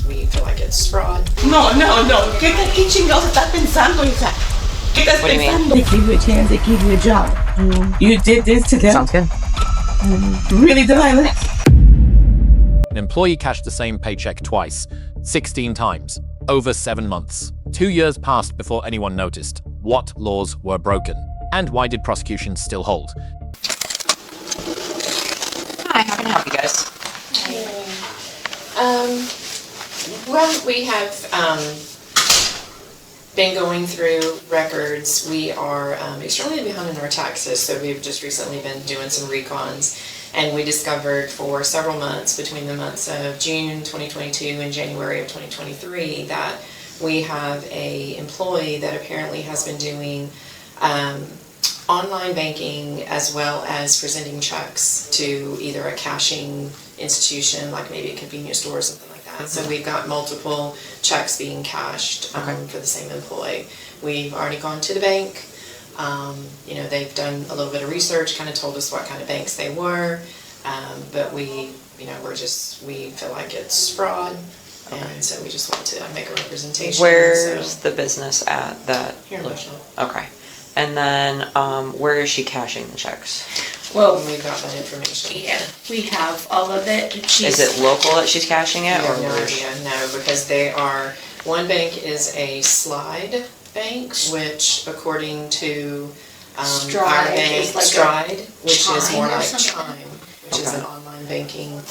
we feel like it's fraud. No. ¿Qué chingados estás pensando, Isa? ¿Qué estás pensando? They give you a chance, they give you a job. You did this to them? Sounds good. Really, Delilah? An employee cashed the same paycheck twice, 16 times, over 7 months. 2 years passed before anyone noticed. What laws were broken? And why did prosecution still hold? Hi, how can I help you guys? Well, we have been going through records. We are extremely behind in our taxes, so we've just recently been doing some recons, and we discovered for several months, between the months of June 2022 and January of 2023, that we have a employee that apparently has been doing online banking as well as presenting checks to either a cashing institution, like maybe a convenience store or something like that. So we've got multiple checks being cashed for the same employee. We've already gone to the bank. They've done a little bit of research, kind of told us what kind of banks they were, but we feel like it's fraud, and so we just want to make a representation. Where's the business at that? Here in Bushel. Okay. And then, where is she cashing the checks? Well, we've got that information. Yeah, we have all of it. Is it local that she's cashing it? I have no idea, no, because one bank is a slide bank, which according to our bank, Stride, which is more like Chime, which is an online banking.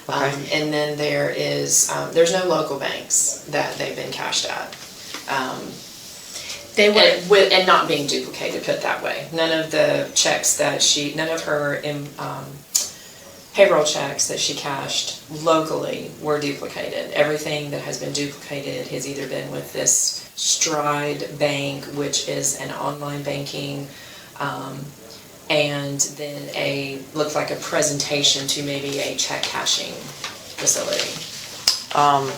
And then there's no local banks that they've been cashed at. And not being duplicated, put that way. None of the checks none of her payroll checks that she cashed locally were duplicated. Everything that has been duplicated has either been with this Stride Bank, which is an online banking, and then looks like a presentation to maybe a check cashing facility.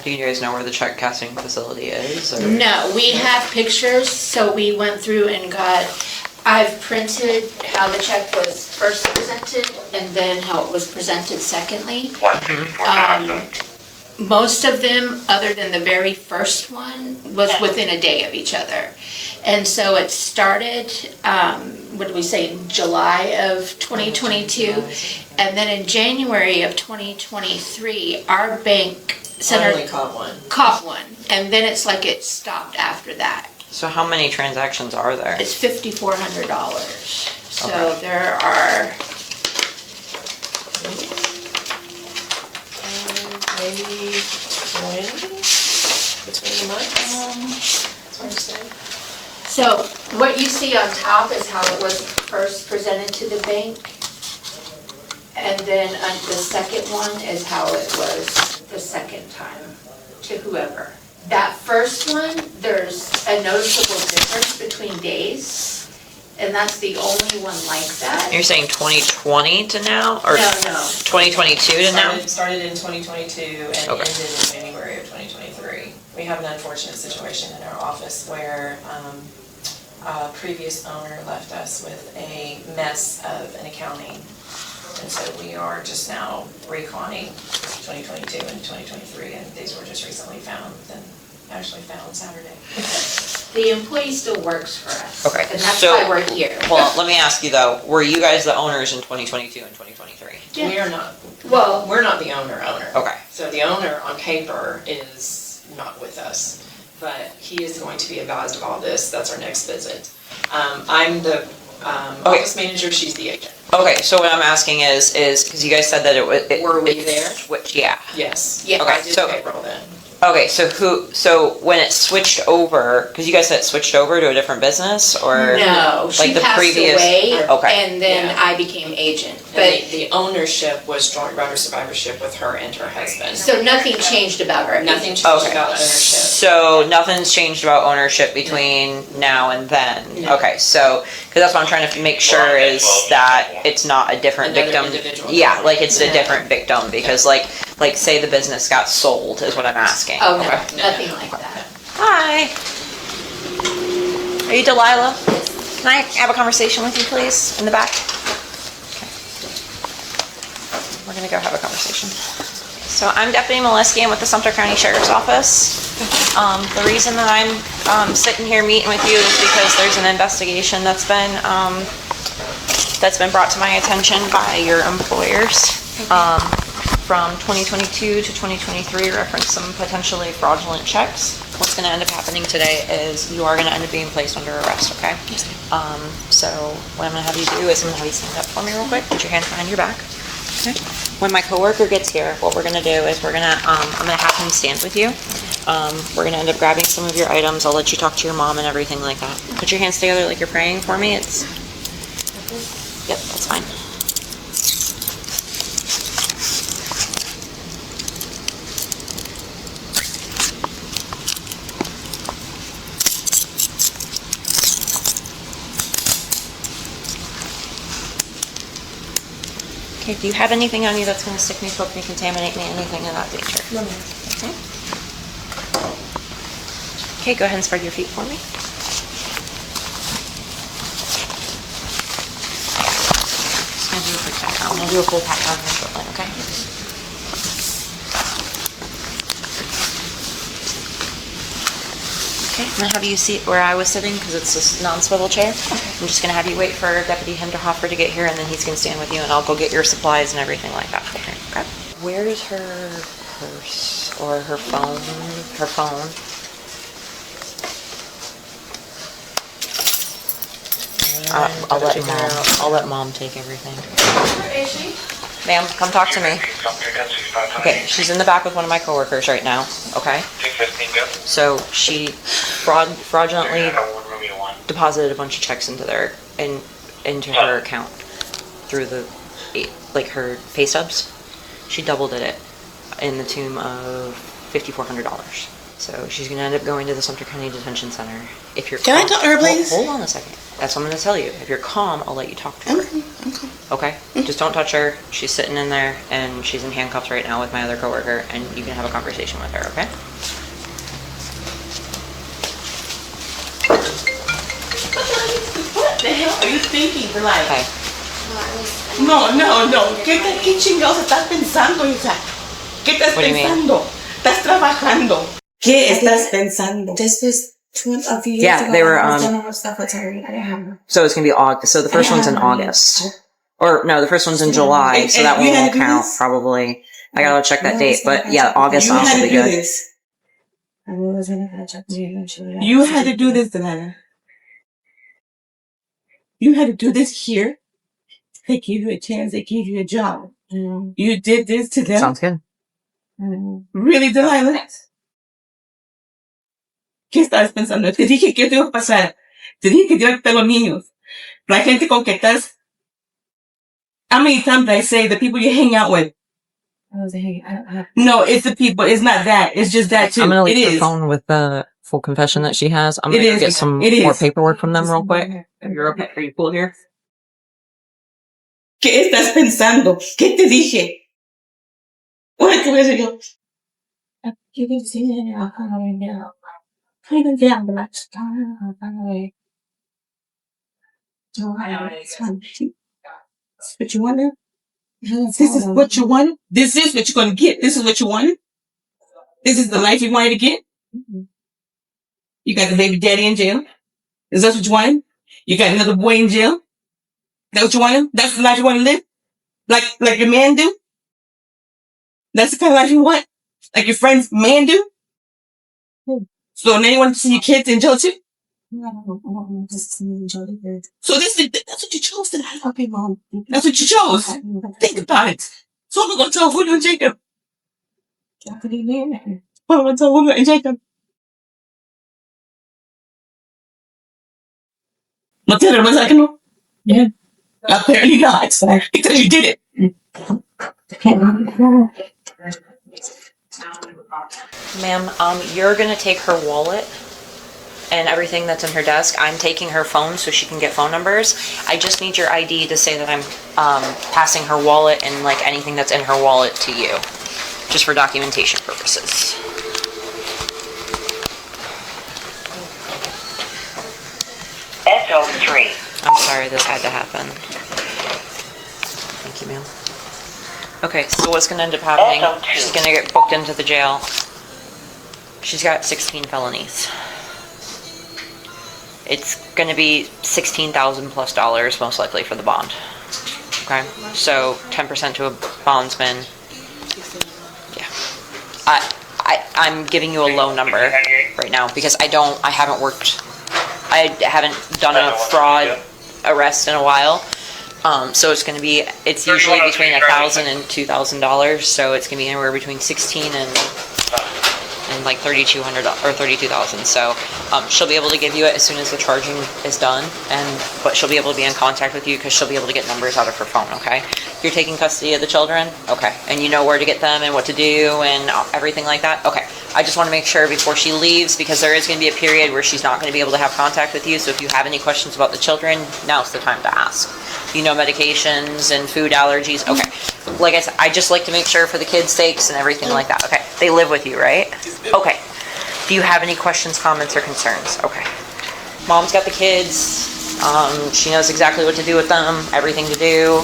Do you guys know where the check casting facility is? Or? No, we have pictures, so we went through and I've printed how the check was first presented and then how it was presented secondly. Most of them, other than the very first one, was within a day of each other. And so it started, what did we say, in July of 2022. And then in January of 2023, our bank only caught one. And then it's like it stopped after that. So how many transactions are there? It's $5,400. So there are... maybe 20 between the months. That's hard to say. So what you see on top is how it was first presented to the bank. And then the second one is how it was the second time to whoever. That first one, there's a noticeable difference between days. And that's the only one like that. You're saying 2020 to now? Or No. 2022 to now? Started in 2022 and ended in January of 2023. We have an unfortunate situation in our office where a previous owner left us with a mess of an accounting. And so we are just now reconning 2022 and 2023, and these were just recently found, and actually found Saturday. The employee still works for us. Okay. And that's why we're here. Well, let me ask you though, were you guys the owners in 2022 and 2023? Yeah. We are not. Well, we're not the owner. Okay. So the owner on paper is not with us, but he is going to be advised of all this. That's our next visit. I'm the office manager, she's the agent. Okay, so what I'm asking is because you guys said that were we there? Switched, yeah. Yes. Yeah. Okay, I did so payroll then. Okay, so when it switched over, because you guys said it switched over to a different business, or no, she like the passed previous away, okay. And then Yeah. I became agent. But the ownership was joint rider survivorship with her and her husband. So nothing changed about her. Nothing changed Okay. about ownership. So nothing's changed about ownership between now and then. No. Okay, so because that's what I'm trying to make sure is that it's not a different Another victim. individual. Yeah, like it's a No. different victim because like say the business got sold is what I'm asking. Oh, no, Okay. nothing like that. Hi. Are you Delilah? Can I have a conversation with you, please, in the back? Okay. We're gonna go have a conversation. So I'm Deputy Molesky. I'm with the Sumter County Sheriff's Office. The reason that I'm sitting here meeting with you is because there's an investigation that's been brought to my attention by your employers from 2022 to 2023, reference some potentially fraudulent checks. What's going to end up happening today is you are going to end up being placed under arrest, okay? Yes, So what I'm going to have you do is I'm going to have you stand up for me real quick. Put your hands behind your back. Okay. When my coworker gets here, what we're going to do is I'm going to have him stand with you. We're going to end up grabbing some of your items. I'll let you talk to your mom and everything like that. Put your hands together like you're praying for me. Yep, that's fine. Okay, do you have anything on you that's going to stick me, poke me, contaminate me, anything of that nature? No, ma'am. Okay. Okay, go ahead and spread your feet for me. Just going to do a quick pat down. I'm going to do a full pat down here shortly, okay? Okay, I'm going to have you sit where I was sitting because it's a non-swivel chair. I'm just going to have you wait for Deputy Hinterhofer to get here, and then he's going to stand with you, and I'll go get your supplies and everything like that. Okay. Where's her purse or her phone? Her phone. I'll let mom take everything. Where is she? Ma'am, come talk to me. Okay, she's in the back with one of my coworkers right now, okay? So she fraudulently deposited a bunch of checks into her account through her pay stubs. She double did it in the tune of $5,400. So she's gonna end up going to the Sumter County Detention Center. If you're Can I talk to her, please? Hold on a second. That's what I'm gonna tell you. If you're calm, I'll let you talk to her. I'm calm. Okay? Just don't touch her. She's sitting in there and she's in handcuffs right now with my other coworker, and you can have a conversation with her, okay? What the hell are you thinking, like? Okay. No. ¿Qué chingados estás pensando, hija? ¿Qué estás What do you mean? pensando? Estás trabajando. ¿Qué estás pensando? This was a few years Yeah, ago. they were, I was done with stuff with her. I didn't have her. So it's gonna be August. So the first one's in August. Or no, the first one's in July, so that one you had won't to do count this? probably. I gotta check that No, date, it's not but yeah, check. August You sounds had will to be do good. this. I wasn't gonna check you. You had to do this, Delana. You had to do this here. They gave you a chance. They gave you a job. You did this to them. Sounds good. Really, Delilah? ¿Qué estás pensando? Te dije que te iba a pasar. Te dije que te iba a quitar los niños. La gente con que estás. How many times did I say the people you hang out with? No, it's the people. It's not that. It's just that too. I'm gonna leave it her is. phone with the full confession that she has. I'm It gonna is. get some It more is. paperwork from them real quick. You're okay? Are you cool here? ¿Qué estás pensando? ¿Qué te dije? What te voy a decir yo? You can see it. I'll come over now. I don't get the last time. I'll come away. It's fine. This is what you wanted? This is what you wanted? This is what you're going to get. This is what you wanted? This is the life you wanted to get? You got the baby daddy in jail? Is that what you wanted? You got another boy in jail? That what you wanted? That's the life you want to live? Like your man do? That's the kind of life you want? Like your friend's man do? So now you want to see your kids in jail too? So that's what you chose tonight. Okay, Mom. That's what you chose. Think about it. So I'm going to tell Julio and Jacob. What do you mean? I'm going to tell Julio and Jacob. No tell them I can. Yeah. Apparently not. Because you did it. Ma'am, you're gonna take her wallet and everything that's in her desk. I'm taking her phone so she can get phone numbers. I just need your ID to say that I'm passing her wallet and like anything that's in her wallet to you, just for documentation purposes. SO3. I'm sorry this had to happen. Thank you, ma'am. Okay, so what's gonna end up happening? She's gonna get booked into the jail. She's got 16 felonies. It's gonna be $16,000 plus most likely for the bond. Okay, so 10% to a bondsman. Yeah, I'm giving you a low number right now because I haven't done a fraud arrest in a while. So it's usually between $1,000 and $2,000. So it's gonna be anywhere between 16 and like $3,200 or $32,000. So she'll be able to give you it as soon as the charging is done, but she'll be able to be in contact with you because she'll be able to get numbers out of her phone. Okay, you're taking custody of the children. Okay, and you know where to get them and what to do and everything like that. Okay, I just want to make sure before she leaves, because there is going to be a period where she's not going to be able to have contact with you. So if you have any questions about the children, now's the time to ask. You know, medications and food allergies. Okay, like I said, I just like to make sure for the kids' sakes and everything like that. Okay, they live with you, right? Okay. Do you have any questions, comments, or concerns? Okay. Mom's got the kids. She knows exactly what to do with them, everything to do,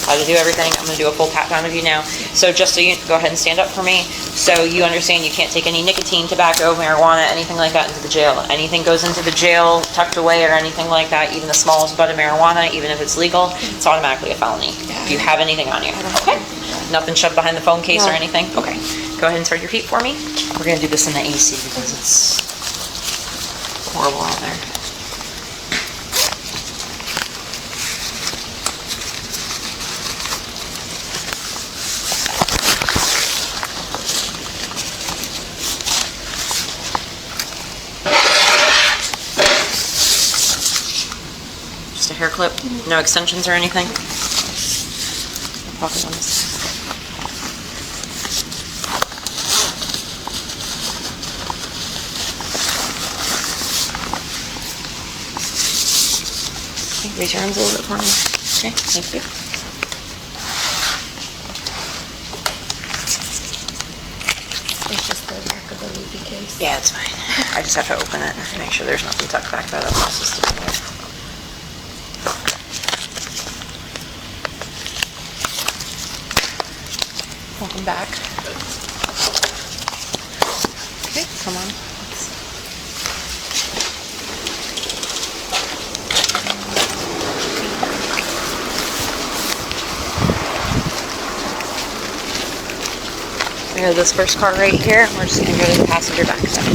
how to do everything. I'm going to do a full pat down of you now. So just so you go ahead and stand up for me. So you understand you can't take any nicotine, tobacco, marijuana, anything like that into the jail. Anything goes into the jail tucked away or anything like that, even the smallest bud of marijuana, even if it's legal, it's automatically a felony. Do you have anything on you? Okay. Nothing shoved behind the phone case or anything? Okay. Go ahead and spread your feet for me. We're going to do this in the AC because it's horrible out there. Just a hair clip, no extensions or anything. Pocket on this. Raise your arms a little bit for me. Okay, thank you. It's just the back of the loopy case. Yeah, it's fine. I just have to open it and make sure there's nothing tucked back there that wants us to do it. Welcome back. Okay, come on. We have this first car right here. We're just going to go to the passenger back side.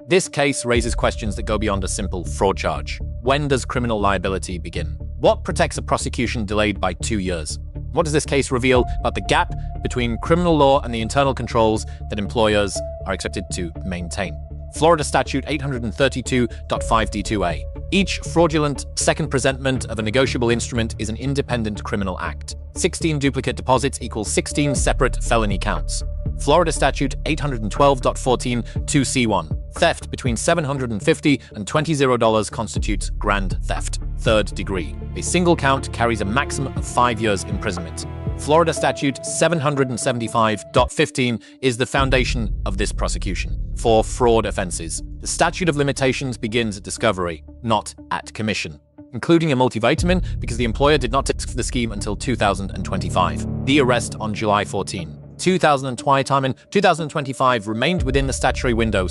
This case raises questions that go beyond a simple fraud charge. When does criminal liability begin? What protects a prosecution delayed by 2 years? What does this case reveal about the gap between criminal law and the internal controls that employers are expected to maintain? Florida Statute 832.5D2A. Each fraudulent second presentment of a negotiable instrument is an independent criminal act. 16 duplicate deposits equals 16 separate felony counts. Florida Statute 812.14 2C1. Theft between $750 and $20 constitutes grand theft, third degree. A single count carries a maximum of 5 years imprisonment. Florida Statute 775.15 is the foundation of this prosecution. For fraud offenses, the statute of limitations begins at discovery, not at commission, including a multivitamin because the employer did not take the scheme until 2025. The arrest on July 14. 2025 remained within the statutory window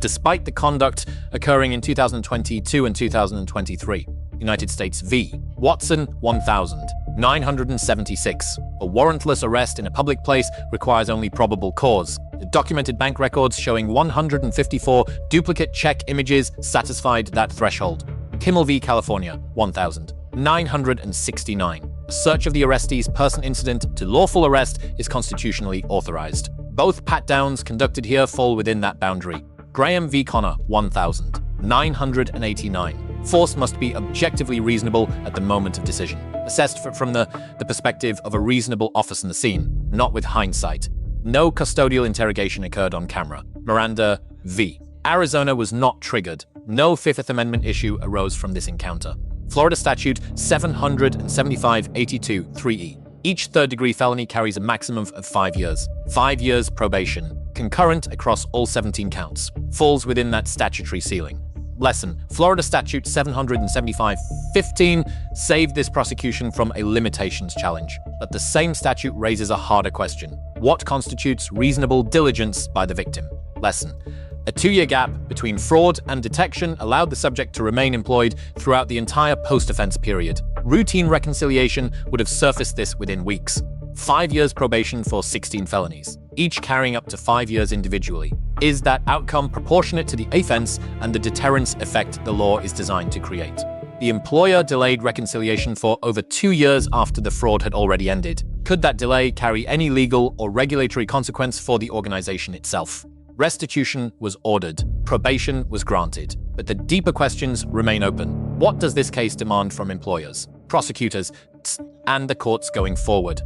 despite the conduct occurring in 2022 and 2023. United States v. Watson 1976. A warrantless arrest in a public place requires only probable cause. The documented bank records showing 154 duplicate check images satisfied that threshold. Kimmel v. California 1969. A search of the arrestee's person incident to lawful arrest is constitutionally authorized. Both pat-downs conducted here fall within that boundary. Graham v. Connor 1989. Force must be objectively reasonable at the moment of decision, assessed from the perspective of a reasonable officer in the scene, not with hindsight. No custodial interrogation occurred on camera. Miranda v. Arizona was not triggered. No Fifth Amendment issue arose from this encounter. Florida Statute 775.82 3E. Each third-degree felony carries a maximum of 5 years. 5 years probation, concurrent across all 17 counts, falls within that statutory ceiling. Lesson: Florida Statute 775-15 saved this prosecution from a limitations challenge, but the same statute raises a harder question. What constitutes reasonable diligence by the victim? Lesson: a 2-year gap between fraud and detection allowed the subject to remain employed throughout the entire post-offense period. Routine reconciliation would have surfaced this within weeks. 5 years probation for 16 felonies, each carrying up to 5 years individually. Is that outcome proportionate to the offense and the deterrence effect the law is designed to create? The employer delayed reconciliation for over 2 years after the fraud had already ended. Could that delay carry any legal or regulatory consequence for the organization itself? Restitution was ordered, probation was granted, but the deeper questions remain open. What does this case demand from employers, prosecutors, and the courts going forward?